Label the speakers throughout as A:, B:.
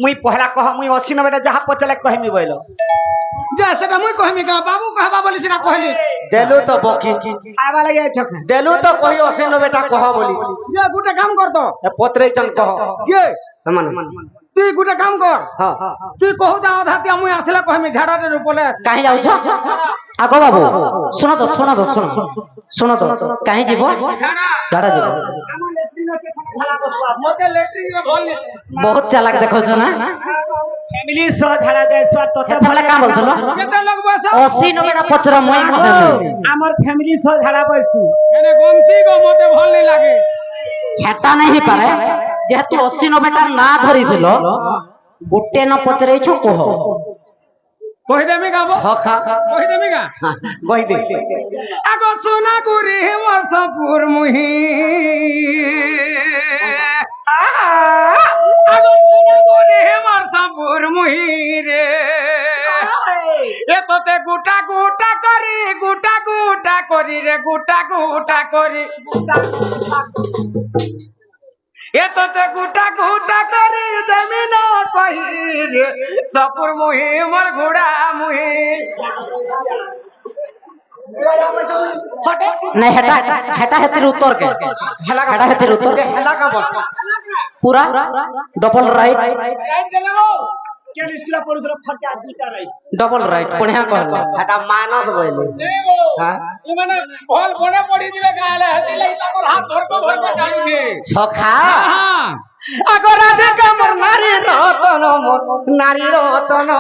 A: মুই পহলা কহ মুই 80 90 যাহা পচলে কহিমি বইলো
B: যে সেটা মুই কহিমি কা বাবু কহবা বলি সিনা কহিলি
C: দেলু তো বকি
A: খাইবা লাগি আইছ খা
C: দেলু তো কহি 80 90 টা কহ বলি
B: যে গুটে কাম কর তো
C: এ পত্রে চন কহ
B: যে
C: মানে
B: তুই গুটে কাম কর
C: হ্যাঁ
B: তুই কহু দা আধা তিয়া মুই আসলে কহিমি ঝাড়ারে রূপলে
D: কাহি যাউছ আগো বাবু শুনো তো শুনো তো কাহি যাব ঝাড়া যাব
A: আমার ল্যাট্রিন আছে ঝাড়া বসবা
B: মতে ল্যাট্রিন রে ভল
D: বহুত চালাক দেখছ না
A: ফ্যামিলি সহ ঝাড়া যায় সব তোতে
D: হেতলে কাম বলতলো
B: কেতে লোক বসা
D: 80 90 টা পচরা মই
A: আমার ফ্যামিলি সহ ঝাড়া বসু
B: এনে গমসি গো মতে ভল নি লাগে
D: হেতা নাই পারে যেহেতু 80 90 টা না ধরিছিল গোটে ন পচরাইছো কহ
B: কহি দেমি গাবো
C: সখা
B: কহি দেমি গা
C: কই দে
B: আগো সোনা গুরি বর্ষপুর মুহি আগো সোনা গুরি বর্ষপুর মুহি রে এততে গুটা গুটা করি রে গুটা করি এততে গুটা করি দেমি না কহি রে সপুর মুহি মোর ঘোড়া মুহি
D: नहीं हेटा हेटा हेतिर उत्तर के हेटा हेतिर उत्तर
C: হেলা কা বল
D: पूरा डबल राइट
A: কেন স্কুলে পড়ুছিল খরচা দুইটা রাই
D: डबल राइट बढ़िया कहला
C: এটা মাইনাস বইলি হ্যাঁ
B: মানে ভল বড় পড়ি দিলে গালে হেতি লাগি তাকর হাত ধরতে টানুনি
C: সখা
B: হ্যাঁ
C: আগো রাধিকা মোর নারী রতন মোর নারী রতন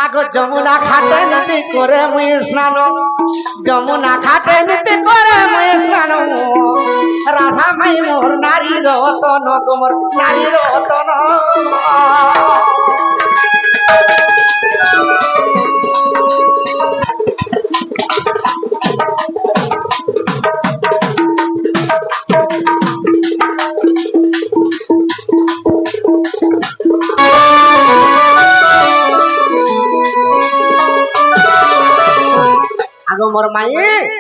C: আগো যমুনা ঘাটে নদী করে মুই স্নান যমুনা ঘাটে নদী করে মুই স্নান রাধা মাই মোর নারী রতন মোর নারী রতন আগো মোর মাই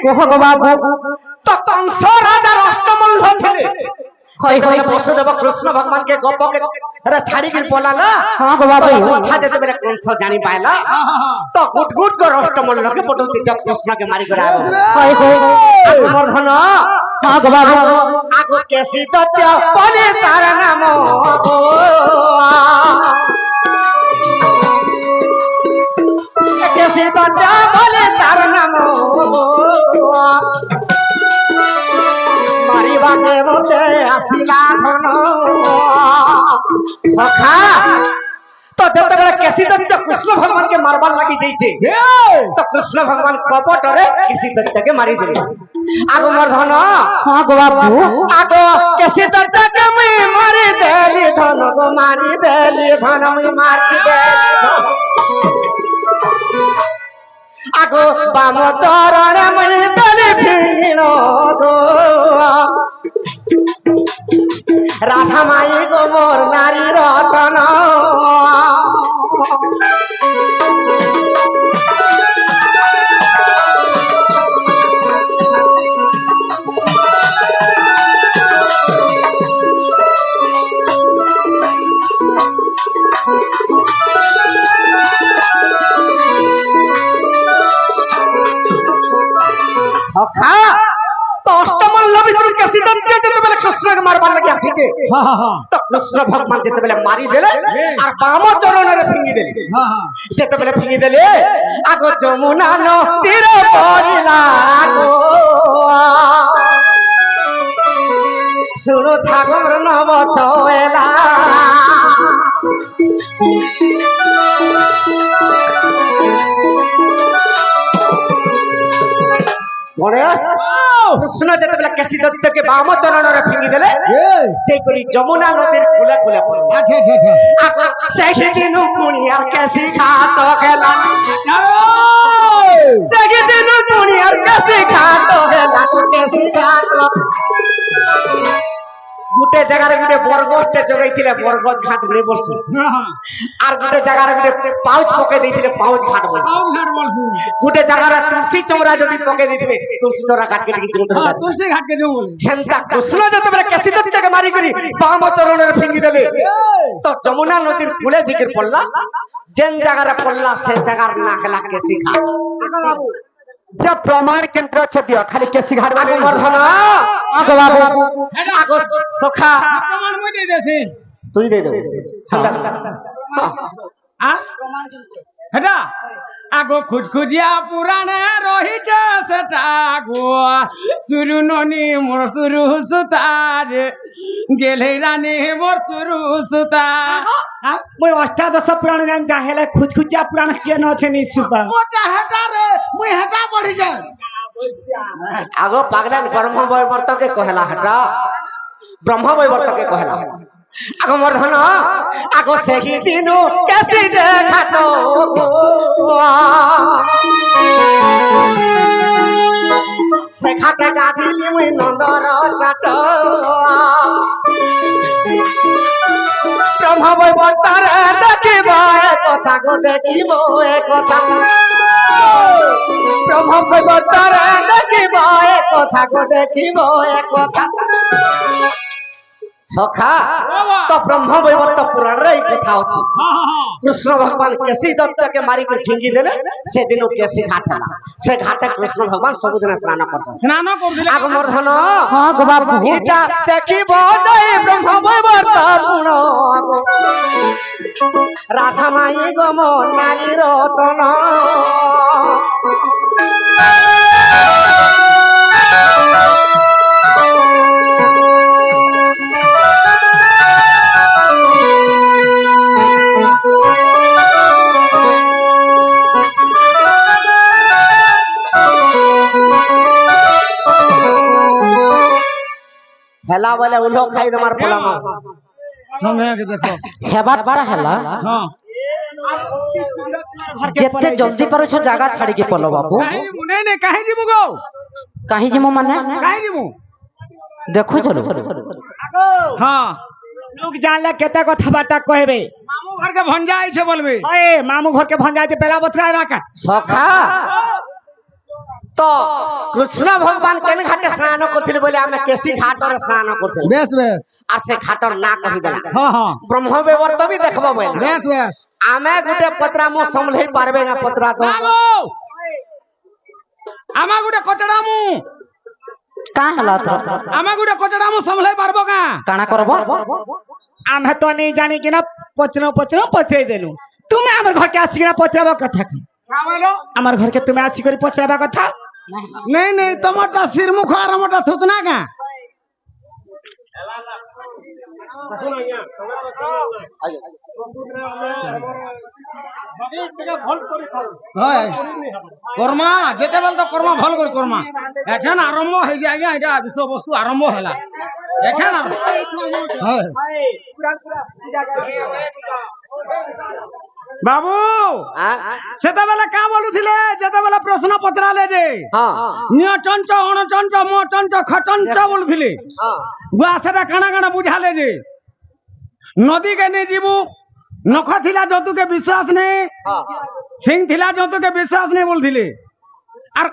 D: কহ গো বাবু
C: তো কংস রাজার অষ্টমল্ল ଥିଲେ
D: কই কই
C: বসুদেব কৃষ্ণ ভগবান के गप के अरे छाड़ी गिर बोलाला
D: हां गो बाबू
C: था जेते बेले कंस जानी पाइला तो गुट गुट कर अष्टमल्ल के पटलती जब कृष्ण के मारी कर आगो
D: कई कई
C: मोर धन
D: हां गो बाबू
C: आगो केसी सत्य पले तार नाम गो केसी सत्य पले तार नाम मारिबा के मते आसिला धन सखा तो जब तक केसी दत्त कृष्ण भगवान के मारबार लगी जाइछे तो कृष्ण भगवान कपट रे केसी दत्त के मारी दिले आगो मोर धन
D: हां गो बाबू
C: आगो केसी दत्त के मैं मारी देली धन गो मारी देली धन मैं मारी देली आगो बाम चरण मैं देली फिंगिनो गो राधा माई गो मोर नारी रतन खा तो अष्टमल्ल भितर केसी दत्त जेते बेले कृष्ण के मारबार लगी आसीते
B: हां हां
C: तो कृष्ण भगवान जेते बेले मारी देले और बाम चरण रे फिंगी देले
B: हां हां
C: जेते बेले फिंगी देले आगो जमुना नो तीरे पड़िला गो सुनो ठाकुर नव छोएला गणेश कृष्ण जेते बेले केसी दत्त के बाम चरण रे फिंगी देले जे करी जमुना नदीर खुले खुले पड़ला
B: अच्छा अच्छा अच्छा
C: आगो सेही दिनु पुनिया केसी घाट गेला सेही दिनु पुनिया केसी घाट गेला केसी घाट গোটে জায়গায় গোটে বরগছতে জগাইଥିଲେ বরগছ ঘাট রে বসু আর গোটে জায়গায় গোটে পাউচ পকে ଦେଇଥିଲେ পাউচ ঘাট বসু
B: ঘাট বলছু
C: গোটে জায়গায় তুলসী চৌরা যদি পকে ଦେଇଥିଲେ তুলসী চৌরা ঘাটকে ଟିକେ
B: হ্যাঁ তুলসী ঘাটকে যাও বলে
C: সেন্তা কৃষ্ণ যেତେବେଳେ কেশী দত্তকে মারি করি বাম চরণের ফিঙ্গি দেলে তো যমুনা নদীর কূলে জিকির পড়লা যেন জায়গায় পড়লা সে জায়গার না খেলা কেশী ঘাট
A: যে প্রমাণ কেন্দ্র আছে দিও খালি কেসি ঘাট
C: আগো মর্ধন
D: আগো বাবু
C: আগো সখা
B: প্রমাণ মই দেই দেছি
C: তুই দে দে
B: হেটা আগো খুজখুজিয়া পুরাণে রহিছে সেটা গো সুরু ননি মোর সুরু সুতার গেলে রানী মোর সুরু সুতা
A: মই অষ্টাদশ পুরাণ জান যা হেলে খুচখুচিয়া পুরাণ কেন আছে নিশুপা
B: ওটা হেটা রে মুই হেটা পড়ি যাই
C: আগো পাগলা ব্রহ্ম বৈবর্তকে কহেলা হটা ব্রহ্ম বৈবর্তকে কহেলা আগো মর্ধন আগো সেই দিনু কেসি দেখাত সে ঘাটে গাধিলি মুই নন্দর চাট ব্রহ্ম বৈবর্তরে দেখিব কথা গো দেখিব কথা ব্রহ্ম বৈবর্তরে দেখিব কথা গো দেখিব কথা সখা তো ব্রহ্ম বৈবর্ত পুরাণের এই কথা আছে কৃষ্ণ ভগবান কেশী দত্তকে মারিকি ঠিঙ্গি দেলে সেদিন কেশী ঘাট ହେଲା সে ঘাটে কৃষ্ণ ভগবান ସବୁଦିନ স্নান করছেন
B: স্নান করদিলে
C: আগ মর্ধন
D: হ্যাঁ গো বাবু
C: এটা দেখিব জয় ব্রহ্ম বৈবর্ত গুণ রাধা মাই গম নারী রতন হেলা বলে উলো খাই তোমার পোলা মা
B: সময় দেখো
D: হেবার পারা হেলা
B: হ্যাঁ
D: যেতে জলদি পারুছ জায়গা ছাড়িকি পলো বাবু
B: কাহি মুনে নে কাহি দিমু গো
D: কাহি জিমু মানে
B: কাহি দিমু
D: দেখো চলো
B: হ্যাঁ
A: লোক জানলে কেতে কথাবার্তা কইবে
B: মামু ঘরকে ভঞ্জা আইছে বলবে
A: ওয়ে মামু ঘরকে ভঞ্জাইতে বেলা বতরা রাখা
C: সখা তো কৃষ্ণ ভগবান কেন ঘাটে স্নান করছিল বলে আমি কেশী ঘাটরে স্নান করছিল
B: বেশ বেশ
C: আর সে ঘাটর না কহি দেলা
B: হ্যাঁ হ্যাঁ
C: ব্রহ্ম বৈবর্ত भी দেখবো বলে
B: বেশ বেশ
C: আমি গুটে পত্রা মো সম্ভলাই পারবে না পত্রা তো
B: আগো আমা গুটে কচড়ামু
D: কা হেলা তো
B: আমা গুটে কচড়ামু সম্ভলাই পারবো কা
D: কানা করব
A: আমি তো নেই জানি কিনা পচরে দেলু তুমি আমার ঘরকে আসি কিনা পচরাবা কথা কি
B: কামাইলো
A: আমার ঘরকে তুমি আসি করে পচরাবা কথা
B: নেই নেই তোমারটা শিরমুখ আর আমারটা থুতনা কা কর্মা যেতে বল তো কর্মা ভাল করে কর্মা এখন আরম্ভ হয়ে যায় আজ্ঞা এটা বিষয়বস্তু আরম্ভ হলা এখন বাবু সেতবেলে কা বলুছিলে যেতবেলে প্রশ্ন পচরালে যে
C: হ্যাঁ
B: নিয় চঞ্চ অণচঞ্চ ম চঞ্চ খচঞ্চ বলুছিলে গুয়া সেটা কাଣା কাଣା বুঝালে যে নদীকে নিয়ে যাবু নখ থিলা জতুকে বিশ্বাস নেই সিং থিলা জতুকে বিশ্বাস নেই বলছিলে আর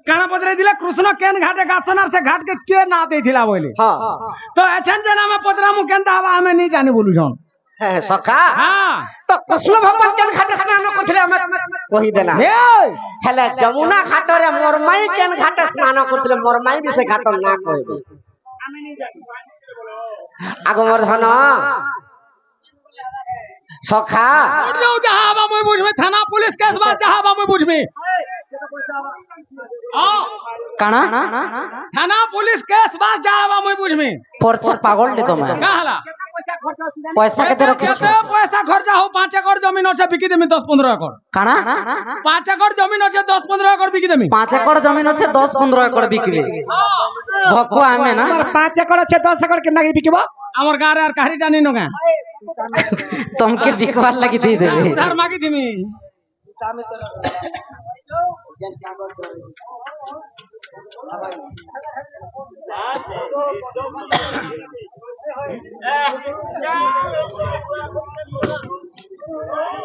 B: কাଣା পচরাই দিলে কৃষ্ণ কেন ঘাটে গাছন আর সে ঘাটকে কে না দেইছিলা বলে
C: হ্যাঁ
B: তো এছেন যে আমি পচরামু কেনতা হবা আমি নি জানি বলুছন
C: হ্যাঁ সখা
B: হ্যাঁ
C: তো কৃষ্ণ ভগবান কেন ঘাটে স্নান করছিল আমি কহি দেলা
B: এই
C: হেলে যমুনা ঘাটরে মরমাই কেন ঘাটে স্নান করছিল মরমাই বি সে ঘাট না কইবে আগমর্ধন সখা
B: যাও যাহা হবা মই বুঝবে থানা পুলিশ কেস বা যাহা হবা মই বুঝবে
D: কানা
B: থানা পুলিশ কেস বা যাহা হবা মই বুঝবে
D: পরচা পাগল লে তোমা
B: কা হলা
D: পয়সা কেতে রখিছ
B: কেতে পয়সা খরচা হো 5 একর জমিন আছে বিকি দেমি 10-15 একর
D: কানা
B: 5 একর জমিন আছে 10-15 একর বিকি দেমি
D: 5 একর জমিন আছে 10-15 একর বিকিবে ভকু আমি না
A: 5 একর আছে 10 একর কেন লাগি বিকিব
B: আমার গারে আর কাহিটা নি নগা
D: তোমাকে বিকবার লাগি দিয়ে দেবে
B: স্যার মাগি দিমি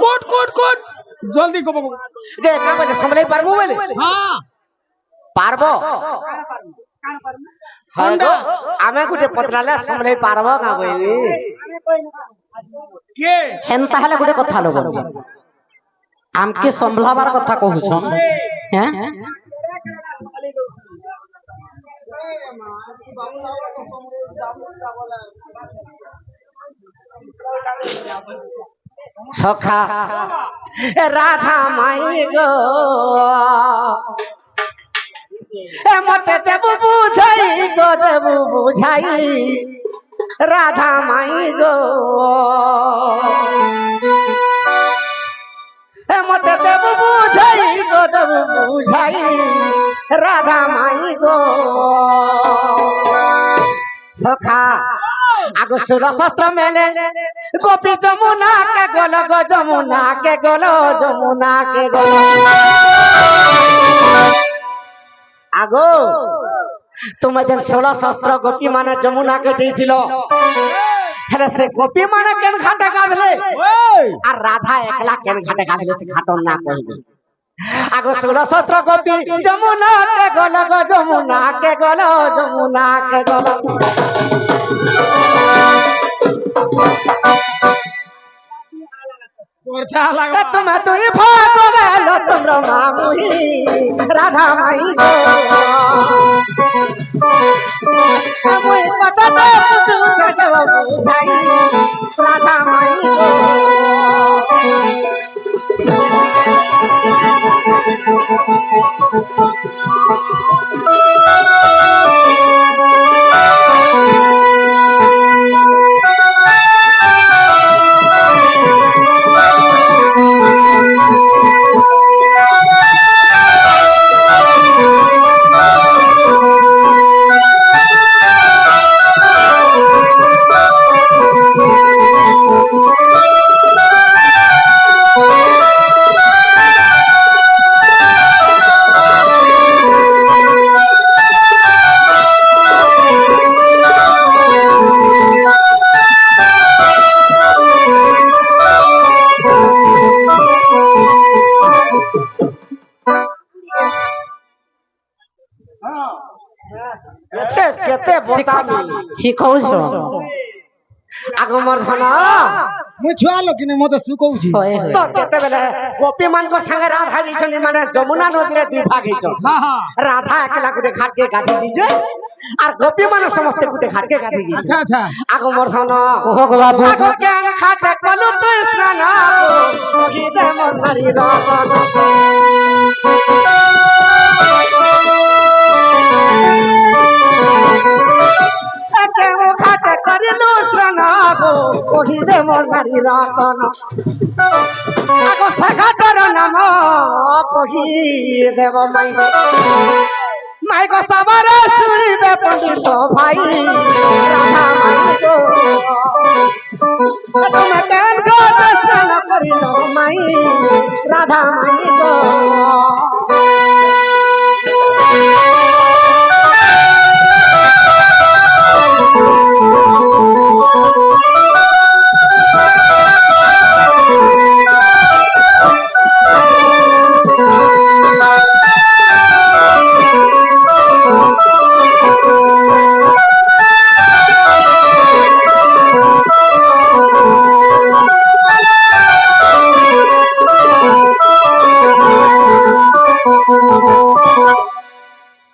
B: কোট কোট কোট জলদি কব
C: যে কা বলে সম্ভলাই পারবো বলে
B: হ্যাঁ
C: পারবো হ্যাঁ গো আমি গুটে পতলালে সম্ভলাই পারবো কা বলি
B: কে
D: হেন তাহলে গোটে কথা লোক আমকে সম্ভলাবার কথা কহুছ হ্যাঁ
C: সখা রাধা মাই গো মতে দেবু বুঝাই গো দেবু বুঝাই রাধা মাই গো মতে দেবু বুঝাই গো দেবু বুঝাই রাধা মাই গো সখা আগো সুর শস্ত্র মেলে গোপী যমুনা কে গল গো যমুনা কে গল যমুনা কে গল আগো তুমি যেন 16 শস্ত্র গোপী মানে যমুনা কে দিয়েছিল হেলে সে গোপী মানে কেন ঘাটে গাধলে
B: ওই
C: আর রাধা একলা কেন ঘাটে গাধলে সে ঘাটন না কইবে আগো 16 শস্ত্র গোপী যমুনা কে গল গো যমুনা কে গল যমুনা কে গল
B: করছা লাগা
C: তুমি তুই ভাগ গেল তোমরা মামুই রাধা মাই গো আমি কতটা বুঝু দেব বুঝাই রাধা মাই গো কেতে কেতে বতানি
D: শিখৌছ
C: আগমর ধন
B: ମୁଁ ଛୁଆ ଲୋକିନେ ମତେ ସୁକଉଛି
C: তো কেতেবেলে গোপী মানক সঙ্গে রাধা দিছন মানে যমুনা নদীরে দুই ভাগ হইছ
B: হ্যাঁ হ্যাঁ
C: রাধা একলা গুটে ঘাটকে গাধি দিছে আর গোপী মানে সমস্তে গুটে ঘাটকে গাধি দিছে
B: আচ্ছা আচ্ছা
C: আগমর ধন
D: ওহ গো বাবু
C: আগো কেন খাটে কলু তুই স্নান গীতে মন মারি রতন কেমন খাটে করিলু স্নান গীতে মন মারি রতন আগো সখাটর নাম কহি দেব মাই মাই গো সবার শুনিবে পণ্ডিত ভাই রাধা মাই গো তুমি কেন গো স্নান করিল মাই রাধা মাই গো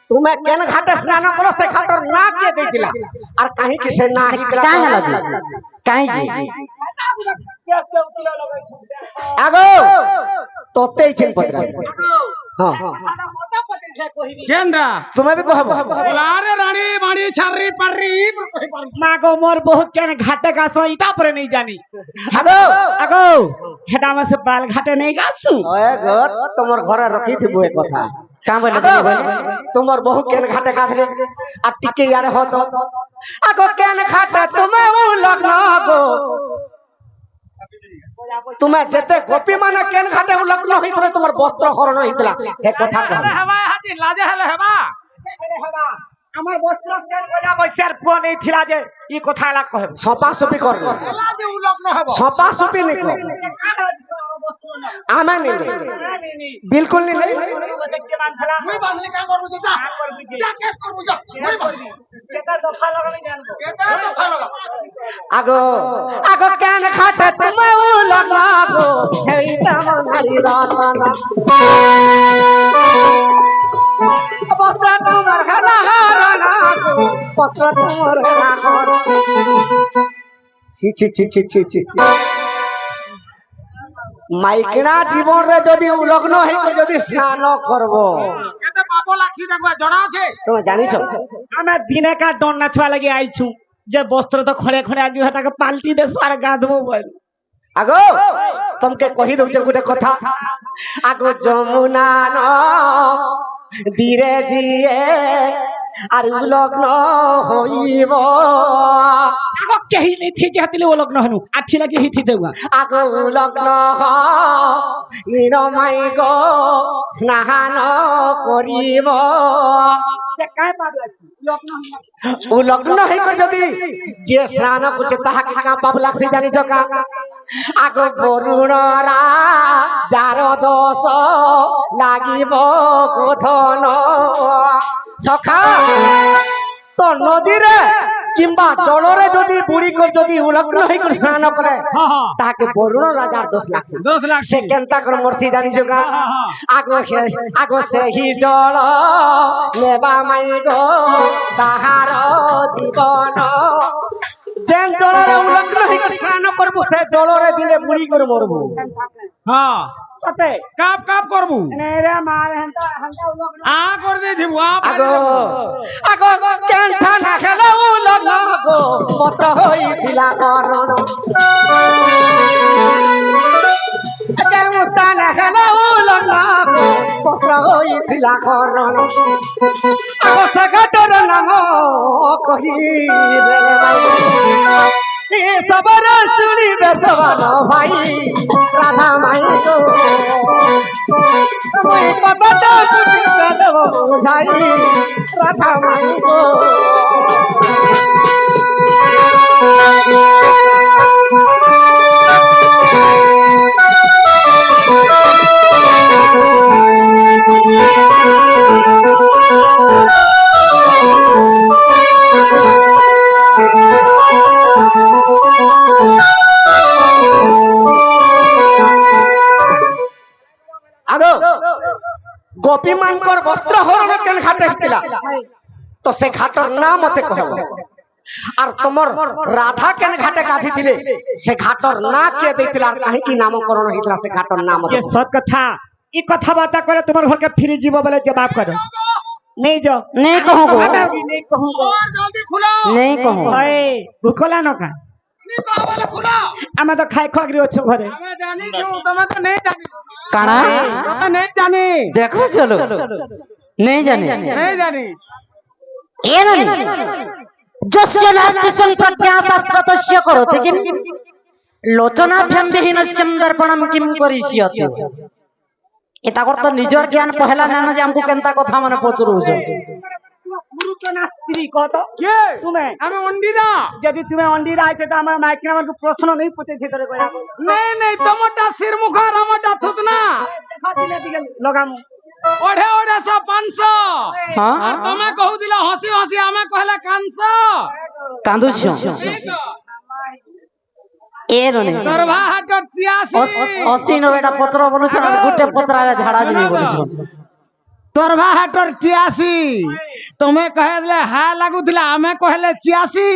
C: তুমি কেন ঘাটে স্নান করো সে ঘাটর না কে দিছিলা আর কাহি কি সে না হিতলা
D: কাই হলা তু কাই জি
C: আগো তোতেই চিন পত্রা হ্যাঁ
B: কেনরা
C: তুমি भी कहबो
B: আরে রানী বাড়ি ছাড়রি পাররি
A: মা গো মোর বহুত কেন ঘাটে গাছ ইটা পরে নেই জানি
C: আগো
A: আগো হেটা আমার সে বাল ঘাটে নেই গাছু
C: ওए गो তোমার ঘরে রাখি দিবো এক কথা
D: কাম বলে
C: আগো তোমার বহু কেন ঘাটে গাধলে আর টিকে यार হতো আগো কেন ঘাটে তুমি লগ্ন গো তুমি যেতে গোপী মানে কেন ঘাটে লগ্ন হইতলে তোমার বস্ত্র হরণ হইতলা এক কথা কহ
B: হেবা হাতি লাজে হেলে হেবা
A: আমার বস্ত্র স্নান করা বৈশার ফোন এই থিলা যে ই কথা লাগ কহে
C: সফাসফি করবে
B: এলা যে উলগ্ন হব
C: সফাসফি নেই কর আমি নেই বিলকুল নেই
B: মুই বাংলি কা করবু যা যা কেস করবু যা মুই বাংলি
A: এটা দফা লাগানি জানবো
B: এটা তো ভালো
C: আগো আগো কেন খাটে তুমি লগনা গো হেই তামারি রাতানা পত্র তোমার খেলা হারানা গো পত্র তোমার রাখর ছি ছি ছি ছি ছি ছি মাইকিনা জীবন রে যদি উলগ্ন হই যদি স্নান করব
B: এটা পাপ লাগছি দেখো জনা আছে
C: তুমি জানিছ
A: আমি দিনে কা ডন নাচবা লাগি আইছু যে বস্ত্র তো খরে খরে আজি তাকে পাল্টি দেছ আর গাধবো বল
C: আগো তোমাকে কহি দউছে গোটে কথা আগো যমুনা ন ধীরে ধীরে আর উলগ্ন হইব
A: আগো কেহি নি থি হাতিলে ওলগ্ন হনু আছি লাগি হিথি দেউয়া
C: আগো উলগ্ন ইন মাই গো স্নান করিব
A: সে কাই পাব লাগছি লগ্ন
C: উলগ্ন হই কর যদি যে স্নান করছে তাহাকে কা পাপ লাগছে জানিছ কা আগো বরুণরা যার দোষ লাগিব গোধন সখা তো নদীরে কিংবা জলরে যদি বুড়ি কর যদি উলগ্ন হই কর স্নান করে তাকে বরুণ রাজার দোষ লাগছে
B: দোষ লাগছে
C: সে কেনতা করে মরছি জানিছ কা আগো সেই জল নেবা মাই গো তাহার জীবন যেন জলরে উলগ্ন হই কর স্নান করব সে জলরে দিলে বুড়ি করে মরব
B: হ্যাঁ
A: সতে
B: কাপ কাপ করবু
A: নে রে মার হন্তা হন্তা উলগ্ন
B: আ কর দে দিবু আ
C: আগো আগো কেনটা না খেলা উলগ্ন গো পত্র হই দিলা করণ কেমতা না খেলা উলগ্ন গো পত্র হই দিলা করণ আগো সগটর নাম কহি রে এ সবর শুনিবে সবান ভাই রাধা মাই গো মই কথাটা বুঝিতে দেব বুঝাই রাধা মাই গো আগো গোপী মানকর বস্ত্র হরণ কেন ঘাটে ছিল তো সে ঘাটর নাম মতে কহব আর তোমার রাধা কেন ঘাটে গাধি দিলে সে ঘাটর না কে দেইছিল আর কাহিকি নামকরণ হইতলা সে ঘাটর নাম মতে
A: ये सत कथा ई कथा बाता करे तुम्हार घर के फिर जीव बोले जवाब करो नहीं जो
D: नहीं कहूँगो
A: नहीं कहूँगो
B: और जल्दी खुलो
D: नहीं कहूँ
A: ओए भूखला न का
B: नी कहबले खुलो
A: आमे तो खाई खगरी अछो घरे
B: আমি জানি છું તમે તો નહીં જાની
D: काना
B: તમે નહીં જાની
D: देखो चलो नहीं जाने
B: નહીં જાની
D: ये नहीं जस्य नास्ति संप्रज्ञा शास्त्रतस्य करोति किम लोचनाभ्याम विहीनस्यं दर्पणम किम करिष्यति এটা করতে নিজের জ্ঞান পহেলা না যে আমকু কেনতা কথা মানে পচরুছ
A: गुरु तो ना स्त्री कह तो
B: কে
A: तुम्हें
B: আমি অন্ডিরা
A: यदि तुम्हें अंडी रहा थे तो हमारे माइक में को प्रश्न नहीं पूछे थे तेरे को
B: নেই নেই তোমারটা শিরমুখ আর আমারটা থুতনা
A: देखा दिले दिले लगाम
B: ওড়ে ওড়ে সব 500
D: হ্যাঁ
B: আর তুমি কহু দিলা হসি হসি আমি কহলে 500
D: কান্দুছ এ রনে
B: দরভা হাট 83
D: অসি নবেটা পত্র বলুছ আর গুটে পত্রারে ঝাড়া দিবি বলছ
B: দরভা হাট 83 তুমি কহে দিলে হা লাগুଥିଲା আমি কহলে 86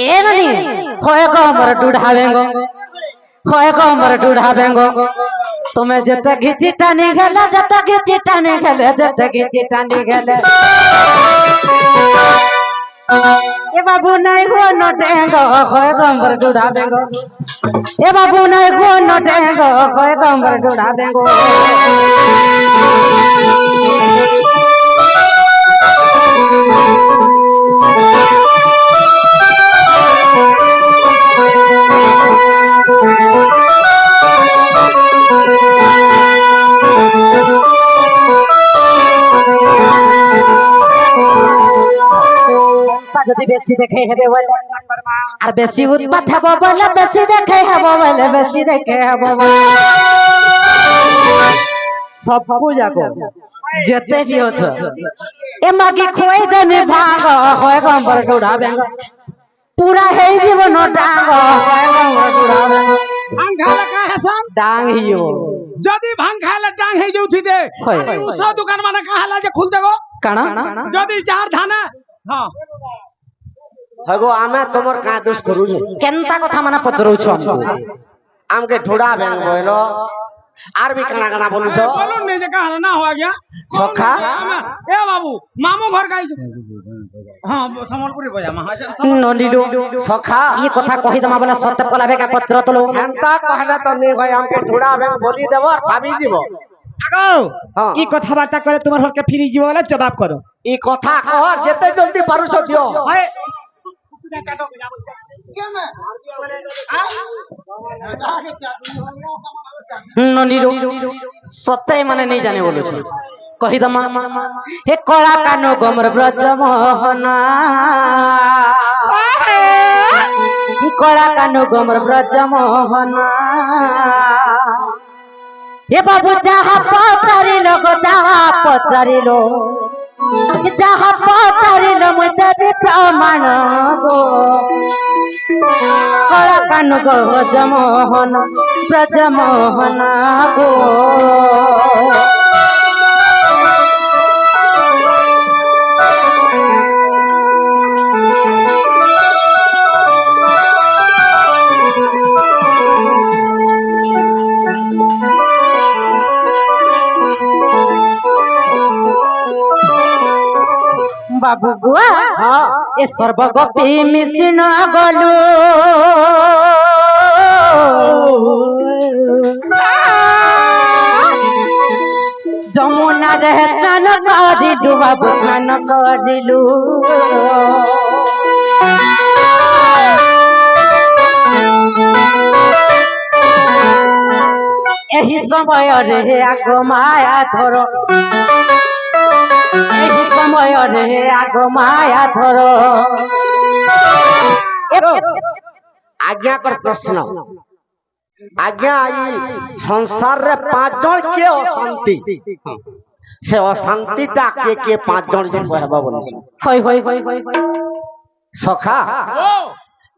D: এ রনি হয় কো हमर ডুঢ়াবেঙ্গো হয় কো हमर ডুঢ়াবেঙ্গো তুমি যেতে ঘিচি টানি গেলে যেতে ঘিচি টানি গেলে যেতে ঘিচি টানি গেলে এ বাবু নাই গো নটেঙ্গো হয় কো हमर ডুঢ়াবেঙ্গো এ বাবু নাই গো নটেঙ্গো হয় কো हमर ডুঢ়াবেঙ্গো যদি বেশি দেখে হবে বলে আর বেশি উৎপাত হব বলে বেশি দেখে হব বলে বেশি দেখে হব বলে সব যাকো যেতে भी हो ए मागी खोई देने भाग होय गंबर डुड़ाबे पूरा है जीवन डांग होय गंबर डुड़ाबे
B: भांग खाला का हसन
D: डांग हियो
B: যদি ভাং খাইলে টাং হয়ে যাউথি দে
D: হয়।
B: উস দোকান মানে কাহালা যে খুলতে গো
D: কানা
B: যদি চার ধানে হ্যাঁ
C: হগো আমি তোমার কা দোষ করুনি
D: কেনতা কথা মানে পচরউছ
C: আমকে ঢোড়া ব্যাং বইলো আর বি কানা কানা বলুছ
B: বলুন নে যে কাহালা না হওয়া গিয়া
C: সখা
B: এ বাবু মামু ঘর গাইছো হ্যাঁ সম্বলপুরি বজা মা
D: নলিলো
C: সখা
D: ये কথা কহি দমা বলে সত্য পলাবে কা পত্র তোলো
C: এন্তা কহলে তো নে ভাই আমকে ঢোড়া ব্যাং বলি দেব আর ভাবি যাব
A: আগো
C: হ্যাঁ।
A: ই কথাবার্তা করে তোমার ঘরকে ফিরি যাব বলে জবাব করো
C: ই কথা কহ যেতে জলদি পারুছ দিও
A: হয়
D: নলিলো সত্যই মানে নেই জানে বলুছ কহি দমা হে কলা কানো গমর ব্রজ মোহন কলা কানো গমর ব্রজ মোহন এ বাবু যাহা পচারিল গো যাহা পচারিল যাহা পচারিল মুই দেবি প্রমাণ গো কলা কানো গো ব্রজ মোহন ব্রজ মোহন গো বাবু গুয়া এ সর্বগোপী মিশিন গলু যমুনারে স্নান করিলু বাবু স্নান করিলু ଏହି ସମୟରେ ଆଗ ମାୟା ଧର ଏହି ସମୟରେ ଆଗ ମାୟା ଧର
C: आज्ञा कर प्रश्न आज्ञा आई संसार रे पांच जन के अशांति से अशांति टा के पांच जन जे कहबा बोली
D: হই হই হই হই হই
C: सखा
B: ও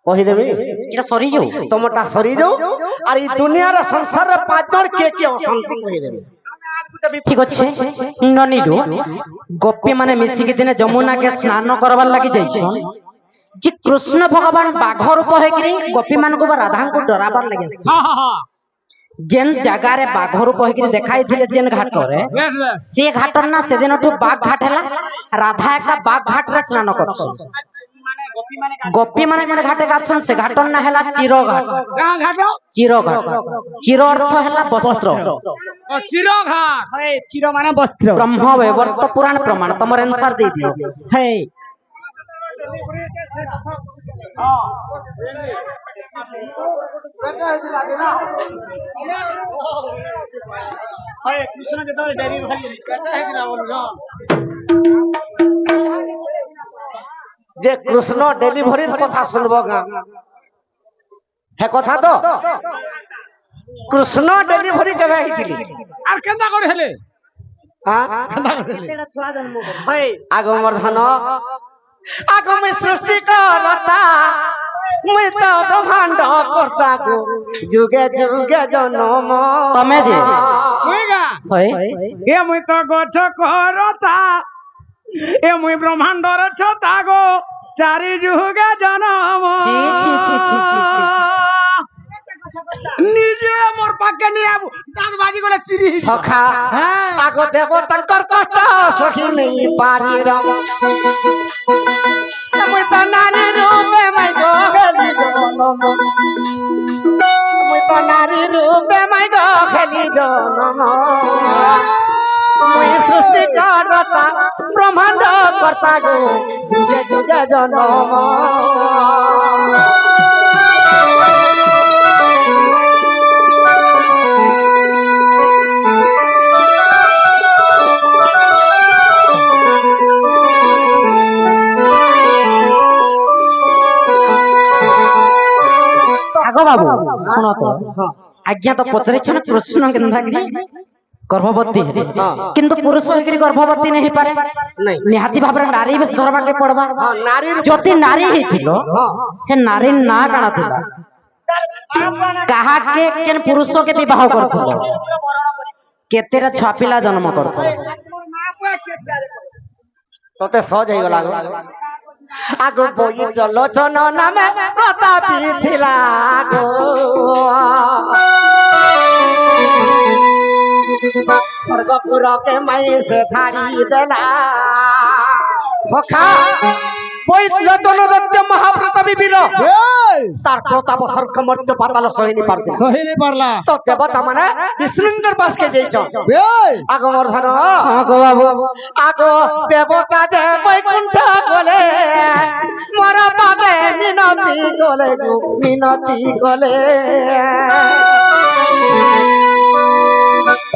C: कहि देबी
D: এটা সরি যাও
C: तमटा सरी जाऊ और ई दुनिया रे संसार रे पांच जन के अशांति कहि देबी
D: ঠিক আছে ননিলু গোপী মানে মিশিকি দিনে যমুনা কে স্নান করবার লাগি যাইছন যে কৃষ্ণ ভগবান বাঘ রূপ হইকি গোপী মানকু বা রাধাଙ୍କୁ ডরাবার লাগি
B: হ্যাঁ হ্যাঁ হ্যাঁ
D: যেন জায়গারে বাঘ রূপ হইকি দেখাইଥିଲେ যেন ঘাটরে
B: বেশ বেশ
D: সে ঘাটর না সেদিনঠু বাঘ ঘাট হেলা রাধা একা বাঘ ঘাটরে স্নান করছন গোপী মানে যেন ঘাটে গাছন সে ঘাটর না হেলা চির ঘাট
B: গাঁ ঘাট
D: চির ঘাট চির অর্থ হেলা বস্ত্র
B: ও চিরঘাট
A: হয় চির মানে বস্ত্র
D: ব্রহ্ম বৈবর্ত পুরাণ প্রমাণ তোমার আনসার দিয়ে দিও
A: হয় কৃষ্ণ যেতবে
C: जे कृष्ण डेलीवरी कथा सुनबो गा हे कथा तो कृष्ण डेलीवरी केबे हितिली
B: আর কেনটা করে হেলে
C: हां
A: হয়
C: आगमर्धन आगम सृष्टि करता मैं तो ब्रह्मांड करता को जुगे जुगे जन्म
D: तमे जे
B: মুই গা
D: হয়
B: এ মুই তো গছ করতা এ মুই ব্রহ্মাণ্ডর ছতা গো চারি যুগে জনম
D: ছি, ছি, ছি, ছি, ছি, ছি,
B: নিজে মোর পাকে নিয়ে দাঁত বাজি করে চিরি
C: सखा
B: হ্যাঁ
C: आगो देव तंकर कष्ट सखी नहीं पारी रम मैं तो नारी रूपे मैं गो खेली जनम मैं तो नारी रूपे मैं गो खेली जनम मैं सृष्टि करता ब्रह्मांड करता गो जुगे जुगे जन्म
D: আগো বাবু শুনো তো আজ্ঞା তো পଚାରିଛନ କୃଷ୍ଣ କେନ୍ତାକିରି ଗର୍ଭବତୀ ହେବେ କିନ୍ତୁ ପୁରୁଷ ହେଇକିରି ଗର୍ଭବତୀ ନାହିଁ ପାରେ ନିହାତି ଭାବରେ ନାରୀ ବେଶ ଧରବାକେ ପଡବା ଯଦି ନାରୀ ହେଇଥିଲ ସେ ନାରୀ ନା କାଣା ଥିଲା କାହାକେ କେନ୍ ପୁରୁଷକେ ବିବାହ କରୁଥିଲ କେତେଟା ଛୁଆ ପିଲା ଜନ୍ମ କରୁଥିଲ
C: তোতে সহজ হয়ে গলা আগো বই চলোচন নামে প্রতাপী থিলা গো স্বর্গপুরকে মাই সে ধাড়ি দেলা সখা বই চলোচন দত্ত মহাপ্রতাপী বীর তার প্রতাপ স্বর্গ মর্ত্য পাতাল সহিনি পারতে
B: সহি পারলা
C: তো দেবতা মানে বিষ্ণুঙ্কর পাশকে যাইছ আগো মর্ধন
D: আগো বাবু
C: আগো দেবতা যে বৈকুণ্ঠ গলে মর পাবে মিনতি গলে গো মিনতি গলে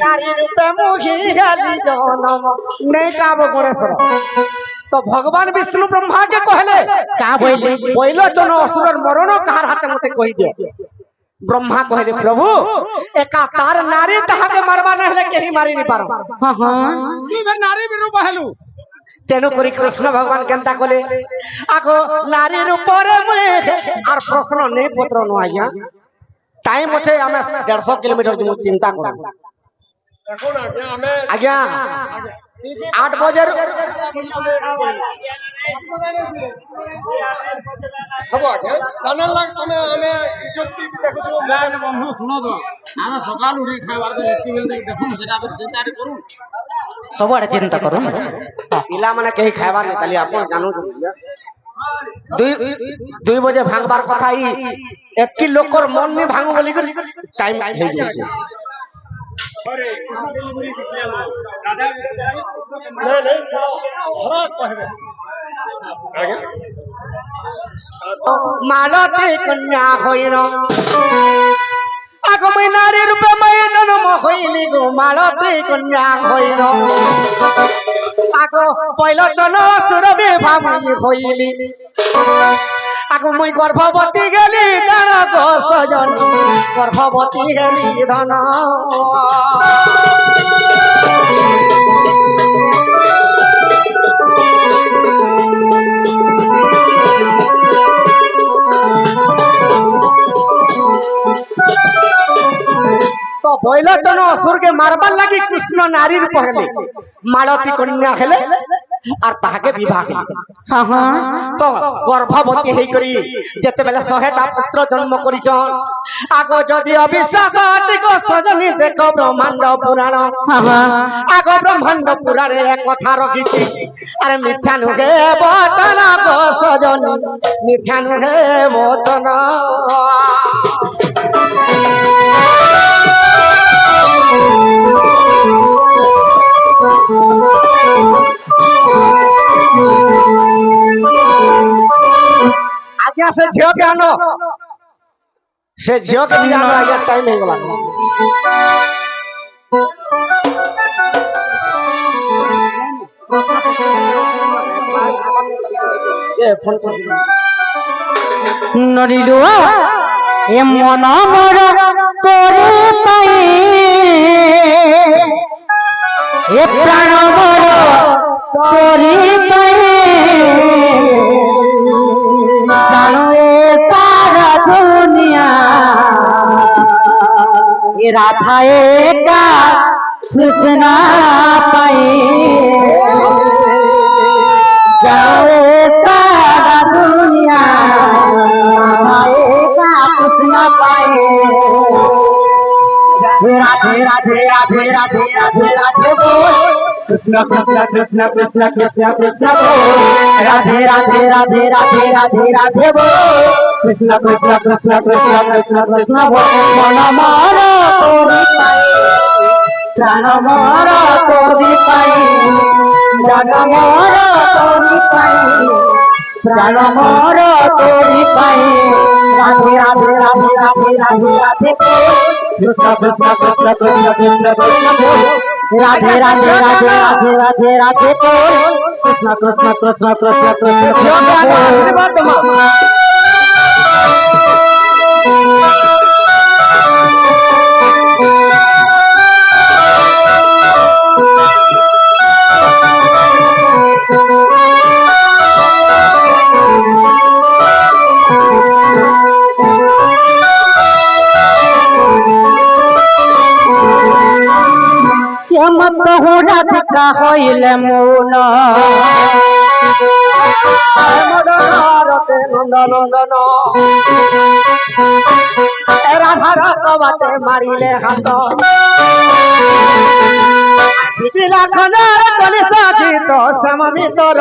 C: নারী রূপে মুহি গালি জনম নেই কাব গণেশ্বর তো ভগবান বিষ্ণু ব্রহ্মাকে কহলে
D: কা বইলে
C: পইল জন অসুরর মরণ কাহার হাতে মতে কই দে ব্রহ্মা কহলে প্রভু একা তার নারী তাহাকে মারবা না হলে কেহি মারি নি পার
D: হ্যাঁ হ্যাঁ
B: নারী বিরূপ হেলু
C: তেণু করি কৃষ্ণ ভগবান কেনতা কলে আগো নারীর উপরে আর প্রশ্ন নেই পত্র নো আজ্ঞা টাইম আছে আমি 150 কিলোমিটার যে চিন্তা কর আজ্ঞা 8 बजे
E: হবো আগে চ্যানেল লাগ তুমি আমি ইউটিউব টিভি দেখুছো
B: বন্ধু শুনো তো আমি সকাল উঠি খাইবার তো একটি বেল দেখুন সেটা তো চিন্তা করু
D: ସବୁଆଡେ ଚିନ୍ତା କରୁ
C: ପିଲା ମାନେ କେହି ଖାଇବାର ନାହିଁ ତାଲି ଆପଣ ଜାଣୁ 2 बजे ଭାଙ୍ଗବାର କଥା ଏତକି ଲୋକର ମନ ନି ଭାଙ୍ଗୁ ବୋଲି ଟାଇମ ହେଇ ଯାଉଛି
E: नहीं नहीं सुनो धरा कहबे आगे
C: মালতী কন্যা হইল আগো মই নারী রূপে মই জন্ম হইলি গো মালতী কন্যা হইল আগো পয়ল জন সুরবে ভাবি হইলি আগো মই গর্ভবতী গেলি ধন গো সজন গর্ভবতী গেলি ধন तो बैलचन असुर के मारबार लगी कृष्ण नारी पहले मालती कन्या हेले और ताके विवाह
D: ହଁ ହଁ
C: तो गर्भवती हेई करी जते बेले 100टा पुत्र जन्म करिछन आगो जदि अविश्वास अछि गो सजनी देखो ब्रह्मांड पुराण
D: ହଁ ହଁ
C: आगो ब्रह्मांड पुराण एक कथा रखिछि अरे मिथ्या नुहे वचन गो सजनी मिथ्या नुहे वचन आज्ञा से झियो के आनो से झियो के भी आनो आज्ञा टाइम हो गला ए फोन कर
D: নরিলুয়া এ মন মোর তোরে পাই এ প্রাণ মোর তোরে পাই জানো এ সারা দুনিয়া এ রাধা একা কৃষ্ণ পাই जाओ सारा दुनिया आएगा कुछ न पाए राधे राधे राधे राधे राधे राधे बोल कृष्ण कृष्ण कृष्ण कृष्ण कृष्ण कृष्ण बोल राधे राधे राधे राधे राधे राधे बोल कृष्ण कृष्ण कृष्ण कृष्ण कृष्ण कृष्ण बोल मन मारा तोरी पाई प्राण मारा तोरी पाई जग मारा तोरी पाई प्राण मारा तोरी पाई राधे राधे राधे राधे राधे राधे कृष्ण कृष्ण कृष्ण कृष्ण कृष्ण कृष्ण बोल राधे राधे राधे राधे राधे राधे बोल कृष्ण कृष्ण कृष्ण कृष्ण कृष्ण कृष्ण बोल শ্যাম বহু রাধিকা হইলে মৌন
C: মদনরতে নন্দনন্দন রাধার কবাটে মারিলে হাত বিলাখনের কলিসা গীত শ্যাম মিতর